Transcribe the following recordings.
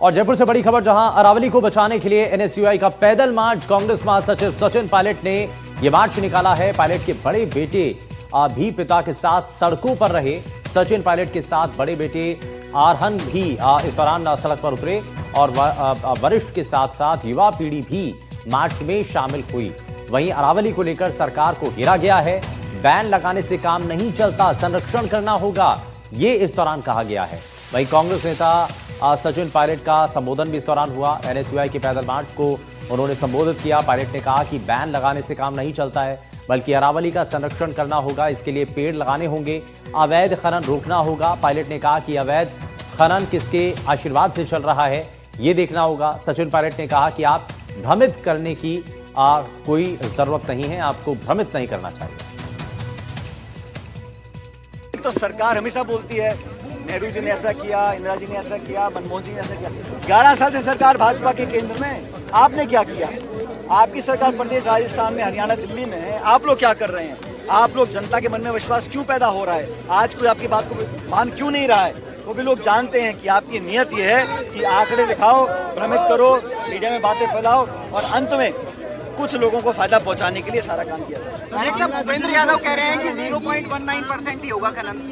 और जयपुर से बड़ी खबर, जहां अरावली को बचाने के लिए एनएसयूआई का पैदल मार्च, कांग्रेस महासचिव सचिन पायलट ने यह मार्च निकाला है। पायलट के बड़े बेटे भी पिता के साथ सड़कों पर रहे। सचिन पायलट के साथ बड़े बेटे आरहन भी इस दौरान सड़क पर उतरे और वरिष्ठ के साथ साथ युवा पीढ़ी भी मार्च में शामिल हुई। वहीं अरावली को लेकर सरकार को घेरा गया है। बैन लगाने से काम नहीं चलता, संरक्षण करना होगा, ये इस दौरान कहा गया है। वहीं कांग्रेस नेता सचिन पायलट का संबोधन भी इस दौरान हुआ। एनएसयूआई के पैदल मार्च को उन्होंने संबोधित किया। पायलट ने कहा कि बैन लगाने से काम नहीं चलता है, बल्कि अरावली का संरक्षण करना होगा। इसके लिए पेड़ लगाने होंगे, अवैध खनन रोकना होगा। पायलट ने कहा कि अवैध खनन किसके आशीर्वाद से चल रहा है, ये देखना होगा। सचिन पायलट ने कहा कि आप भ्रमित करने की कोई जरूरत नहीं है, आपको भ्रमित नहीं करना चाहिए। तो सरकार हमेशा बोलती है नेहरू जी ने ऐसा किया, इंदिरा जी ने ऐसा किया, मनमोहन जी ने ऐसा किया। 11 साल से सरकार भाजपा के केंद्र में, आपने क्या किया? आपकी सरकार प्रदेश राजस्थान में, हरियाणा, दिल्ली में है। आप लोग क्या कर रहे हैं? आप लोग जनता के मन में विश्वास क्यों पैदा हो रहा है? आज कोई आपकी बात को मान क्यों नहीं रहा है? वो भी लोग जानते हैं कि आपकी नीयत ये है कि आंकड़े दिखाओ, भ्रमित करो, मीडिया में बातें फैलाओ और अंत में कुछ लोगों को फायदा पहुंचाने के लिए सारा काम किया जाए। भूपेंद्र यादव कह रहे हैं कि 0.19% ही होगा खनन।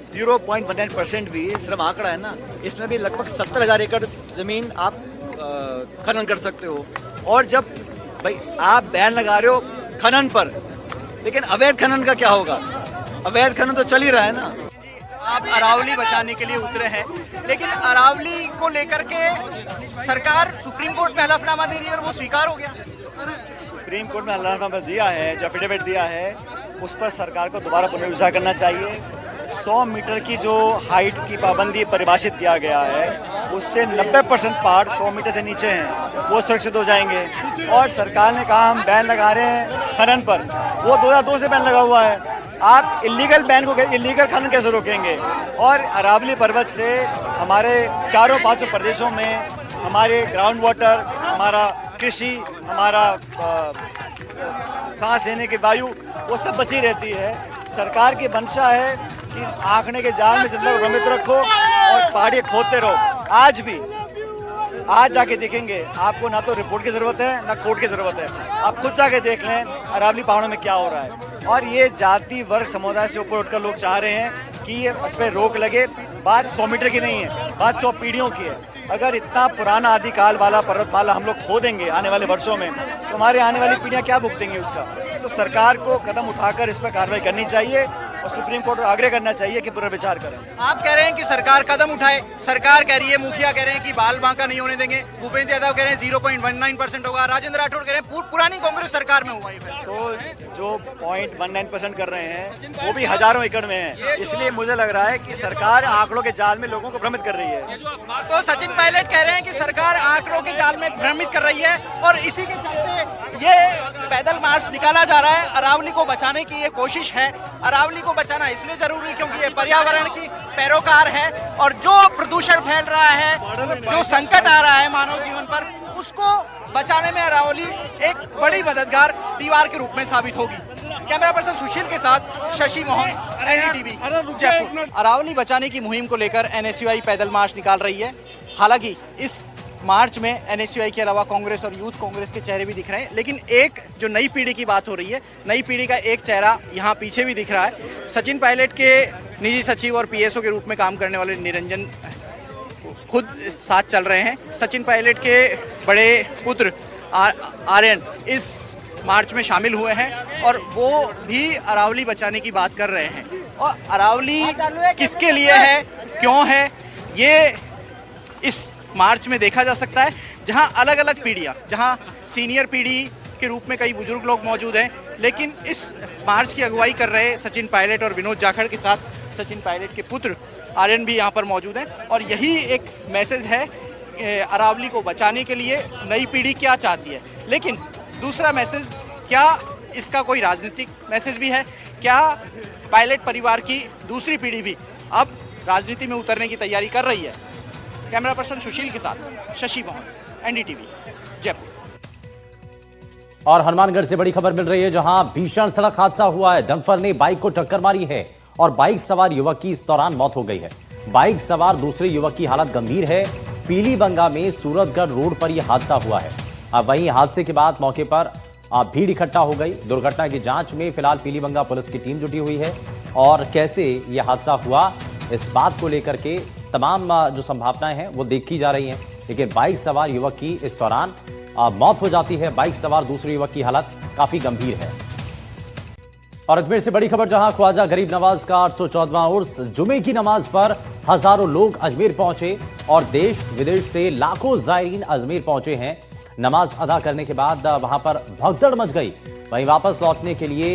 0.19% भी सिर्फ आंकड़ा है ना, इसमें भी लगभग 70,000 एकड़ जमीन आप खनन कर सकते हो। और जब भाई आप बैन लगा रहे हो खनन पर, लेकिन अवैध खनन का क्या होगा? अवैध खनन तो चल ही रहा है ना। आप अरावली बचाने के लिए उतरे हैं, लेकिन अरावली को लेकर के सरकार सुप्रीम कोर्ट में हलफनामा दे रही है और वो स्वीकार हो गया। सुप्रीम कोर्ट में हलफनामा दिया है, जो एफिडेविट दिया है, उस पर सरकार को दोबारा पुनर्विचार करना चाहिए। 100 मीटर की जो हाइट की पाबंदी परिभाषित किया गया है, उससे 90% पार्ट 100 मीटर से नीचे हैं, वो सुरक्षित हो जाएंगे। और सरकार ने कहा हम बैन लगा रहे हैं खनन पर, वो 2002 से बैन लगा हुआ है। आप इलीगल बैन को, इलीगल खनन कैसे रोकेंगे? और अरावली पर्वत से हमारे चारों पांचों प्रदेशों में हमारे ग्राउंड वाटर, हमारा कृषि, हमारा सांस लेने की वायु, वो सब बची रहती है। सरकार की मंशा है कि आंकड़े के जाल में जनता को भ्रमित रखो और पहाड़ी खोदते रहो। आज भी, आज जाके देखेंगे, आपको ना तो रिपोर्ट की जरूरत है ना कोर्ट की जरूरत है। आप खुद जाके देख लें अरावली पहाड़ों में क्या हो रहा है। और ये जाति वर्ग समुदाय से ऊपर उठकर लोग चाह रहे हैं कि ये उस पर रोक लगे। बात 100 मीटर की नहीं है, बात 100 पीढ़ियों की है। अगर इतना पुराना आदिकाल वाला पर्वतमाला हम लोग खो देंगे आने वाले वर्षों में, तो हमारे आने वाली पीढ़ियां क्या भुगतेंगी उसका? तो सरकार को कदम उठाकर इस पर कार्रवाई करनी चाहिए और सुप्रीम कोर्ट को आग्रह करना चाहिए कि पुनर्विचार करें। आप कह रहे हैं कि सरकार कदम उठाए, सरकार कह रही है, मुखिया कह रहे हैं कि बाल बांका नहीं होने देंगे, भूपेंद्र यादव कह रहे हैं 0.19% होगा, राजेंद्र राठौड़ कह रहे हैं पुरानी कांग्रेस सरकार में हुआ। तो जो 0.19% कर रहे हैं वो भी हजारों एकड़ में है। इसलिए मुझे लग रहा है कि सरकार आंकड़ों के जाल में लोगों को भ्रमित कर रही है। तो सचिन पायलट कह रहे हैं कि सरकार आंकड़ों के जाल में भ्रमित कर रही है और इसी के चलते ये पैदल मार्च निकाला जा रहा है। अरावली को बचाने की ये कोशिश है। अरावली को बचाना इसलिए जरूरी क्योंकि ये पर्यावरण की पैरोकार है और जो प्रदूषण फैल रहा है, जो संकट आ रहा है मानव जीवन पर, उसको बचाने में अरावली एक बड़ी मददगार दीवार के रूप में साबित होगी। कैमरा पर्सन सुशील के साथ शशि मोहन, एनडीटीवी, जयपुर। अरावली बचाने की मुहिम को लेकर एनएसयूआई पैदल मार्च निकाल रही है। हालांकि इस मार्च में एनएसयूआई के अलावा कांग्रेस और यूथ कांग्रेस के चेहरे भी दिख रहे हैं, लेकिन एक जो नई पीढ़ी की बात हो रही है, नई पीढ़ी का एक चेहरा यहाँ पीछे भी दिख रहा है। सचिन पायलट के निजी सचिव और पीएसओ के रूप में काम करने वाले निरंजन खुद साथ चल रहे हैं। सचिन पायलट के बड़े पुत्र आर्यन इस मार्च में शामिल हुए हैं और वो भी अरावली बचाने की बात कर रहे हैं। और अरावली किसके लिए है, क्यों है, ये इस मार्च में देखा जा सकता है, जहां अलग अलग पीढ़ियां, जहां सीनियर पीढ़ी के रूप में कई बुजुर्ग लोग मौजूद हैं, लेकिन इस मार्च की अगुवाई कर रहे सचिन पायलट और विनोद जाखड़ के साथ सचिन पायलट के पुत्र आर्यन भी यहां पर मौजूद हैं। और यही एक मैसेज है अरावली को बचाने के लिए नई पीढ़ी क्या चाहती है। लेकिन दूसरा मैसेज, क्या इसका कोई राजनीतिक मैसेज भी है? क्या पायलट परिवार की दूसरी पीढ़ी भी अब राजनीति में उतरने की तैयारी कर रही है? कैमरा पर्सन सुशील के साथ शशि मोहन, एनडीटीवी, जयपुर। और हनुमानगढ़ से बड़ी खबर मिल रही है, जहां भीषण सड़क हादसा हुआ है। डंपर ने बाइक को टक्कर मारी है और बाइक सवार युवक की इस दौरान मौत हो गई है। बाइक सवार दूसरे युवक की हालत गंभीर है। पीलीबंगा में सूरतगढ़ रोड पर यह हादसा हुआ है। अब वहीं हादसे के बाद मौके पर भीड़ इकट्ठा हो गई। दुर्घटना की जांच में फिलहाल पीलीबंगा पुलिस की टीम जुटी हुई है और कैसे यह हादसा हुआ इस बात को लेकर के तमाम जो संभावनाएं हैं वो देखी जा रही हैं। लेकिन बाइक सवार युवक की इस दौरान मौत हो जाती है। बाइक सवार दूसरे युवक की हालत काफी गंभीर है। और अजमेर से बड़ी खबर, जहां ख्वाजा गरीब नवाज का 814वां उर्स जुमे की नमाज पर हजारों लोग अजमेर पहुंचे और देश विदेश से लाखों जायरीन अजमेर पहुंचे हैं। नमाज अदा करने के बाद वहां पर भगदड़ मच गई। वहीं वापस लौटने के लिए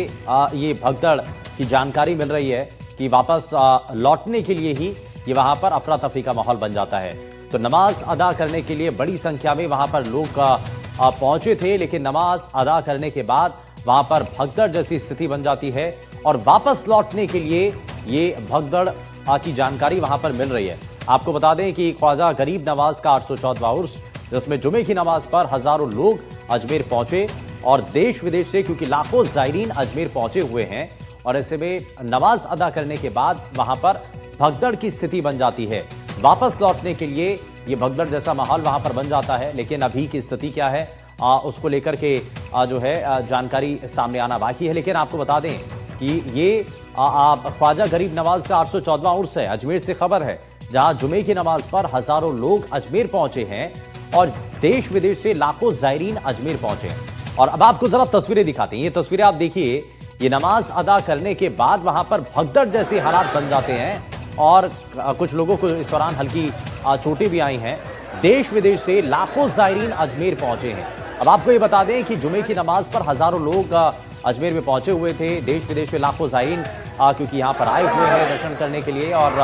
ये भगदड़ की जानकारी मिल रही है कि वापस लौटने के लिए ही ये वहां पर अफरा तफरी का माहौल बन जाता है। तो नमाज अदा करने के लिए बड़ी संख्या में वहां पर लोग पहुंचे थे, लेकिन नमाज अदा करने के बाद वहां पर भगदड़ जैसी स्थिति बन जाती है और वापस लौटने के लिए ये भगदड़ की जानकारी वहां पर मिल रही है। आपको बता दें कि ख्वाजा गरीब नवाज का 814वां उर्स, जिसमें जुमे की नमाज पर हजारों लोग अजमेर पहुंचे और देश विदेश से, क्योंकि लाखों जायरीन अजमेर पहुंचे हुए हैं और ऐसे में नमाज अदा करने के बाद वहां पर भगदड़ की स्थिति बन जाती है। वापस लौटने के लिए ये भगदड़ जैसा माहौल वहां पर बन जाता है। लेकिन अभी की स्थिति क्या है उसको लेकर के जो है जानकारी सामने आना बाकी है। लेकिन आपको बता दें कि ये ख्वाजा गरीब नवाज का 814वां उर्स है। अजमेर से खबर है, जहां जुमे की नमाज पर हजारों लोग अजमेर पहुंचे हैं और देश विदेश से लाखों जायरीन अजमेर पहुंचे हैं। और अब आपको जरा तस्वीरें दिखाते हैं। ये तस्वीरें आप देखिए, ये नमाज अदा करने के बाद वहां पर भगदड़ जैसे हालात बन जाते हैं और कुछ लोगों को इस दौरान हल्की चोटें भी आई हैं। देश विदेश से लाखों जायरीन अजमेर पहुंचे हैं। अब आपको ये बता दें कि जुमे की नमाज पर हजारों लोग अजमेर में पहुंचे हुए थे। देश विदेश से लाखों जायरीन क्योंकि यहाँ पर आए हुए हैं दर्शन करने के लिए और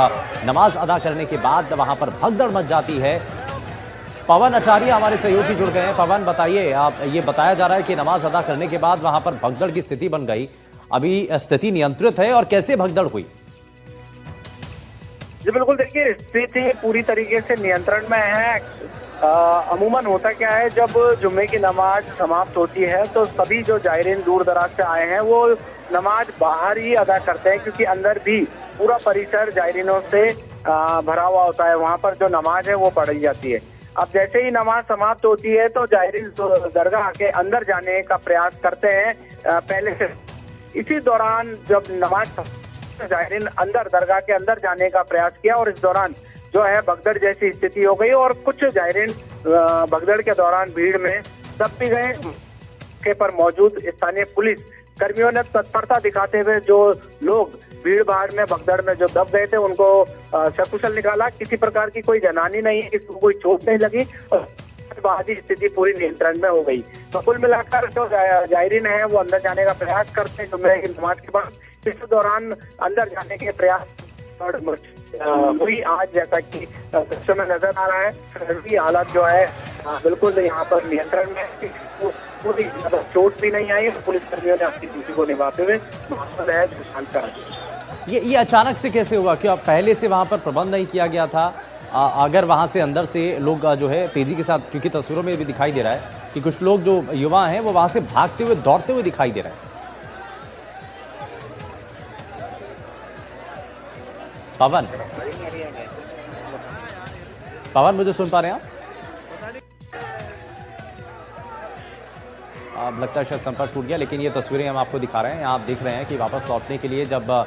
नमाज अदा करने के बाद वहां पर भगदड़ मच जाती है। पवन अटारिया हमारे सहयोगी जुड़ गए हैं। पवन, बताइए, आप ये बताया जा रहा है कि नमाज अदा करने के बाद वहां पर भगदड़ की स्थिति बन गई। अभी स्थिति नियंत्रित है और कैसे भगदड़ हुई? जी बिल्कुल, देखिए स्थिति पूरी तरीके से नियंत्रण में है। अमूमन होता क्या है, जब जुम्मे की नमाज समाप्त होती है तो सभी जो जायरीन दूर दराज से आए हैं वो नमाज बाहर ही अदा करते हैं, क्योंकि अंदर भी पूरा परिसर जायरीनों से भरा हुआ होता है। वहाँ पर जो नमाज है वो पढ़ी जाती है। अब जैसे ही नमाज समाप्त होती है तो जायरीन दरगाह के अंदर जाने का प्रयास करते हैं पहले से। इसी दौरान जब नमाज जायरीन अंदर दरगाह के अंदर जाने का प्रयास किया और इस दौरान जो है भगदड़ जैसी स्थिति हो गई और कुछ जायरीन भगदड़ के दौरान भीड़ में दब भी गए। के पर मौजूद स्थानीय पुलिस कर्मियों ने तत्परता दिखाते हुए जो लोग भीड़ भाड़ में भगदड़ में जो दब गए थे उनको सकुशल निकाला। किसी प्रकार की कोई जनानी नहीं, किसी को कोई चोट नहीं लगी और बाद ही स्थिति पूरी नियंत्रण में हो गई। तो कुल मिलाकर जो जायरीन है वो अंदर जाने का प्रयास करते हैं जुम्मे की नमाज के बाद। इस दौरान अंदर जाने के प्रयास हुई आज, जैसा कि दृश्य में नजर आ रहा है। सभी हालात जो है बिल्कुल यहाँ पर नियंत्रण में, पूरी चोट भी नहीं आई। पुलिस कर्मियों ने अपनी ड्यूटी को निभाते हुए माहौल है जो शांत करा दिया। ये अचानक से कैसे हुआ? क्या पहले से वहां पर प्रबंध नहीं किया गया था? अगर वहां से अंदर से लोग जो है तेजी के साथ, क्योंकि तस्वीरों में भी दिखाई दे रहा है कि कुछ लोग जो युवा हैं वो वहां से भागते हुए दौड़ते हुए दिखाई दे रहे हैं। पवन, मुझे सुन पा रहे हैं आप? लगता है शायद संपर्क टूट गया, लेकिन ये तस्वीरें हम आपको दिखा रहे हैं। आप देख रहे हैं कि वापस लौटने के लिए जब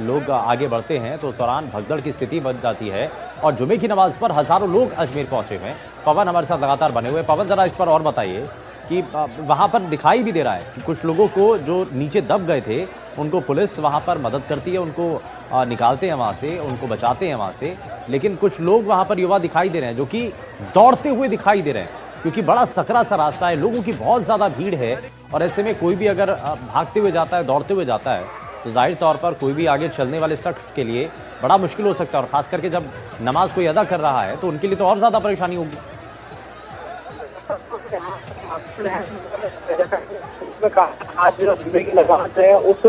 लोग आगे बढ़ते हैं तो उस दौरान भगदड़ की स्थिति बन जाती है और जुमे की नमाज पर हजारों लोग अजमेर पहुंचे हुए हैं। पवन हमारे साथ लगातार बने हुए। पवन, जरा इस पर और बताइए कि वहां पर दिखाई भी दे रहा है कि कुछ लोगों को जो नीचे दब गए थे उनको पुलिस वहां पर मदद करती है, उनको निकालते हैं वहां से, उनको बचाते हैं वहां से। लेकिन कुछ लोग वहां पर युवा दिखाई दे रहे हैं जो कि दौड़ते हुए दिखाई दे रहे हैं, क्योंकि बड़ा सकरा सा रास्ता है, लोगों की बहुत ज़्यादा भीड़ है और ऐसे में कोई भी अगर भागते हुए जाता है, दौड़ते हुए जाता है तो जाहिर तौर पर कोई भी आगे चलने वाले शख्स के लिए बड़ा मुश्किल हो सकता है। और ख़ास करके जब नमाज कोई अदा कर रहा है तो उनके लिए तो और ज़्यादा परेशानी होगी। आज जो जुम्मे की नमाज है उस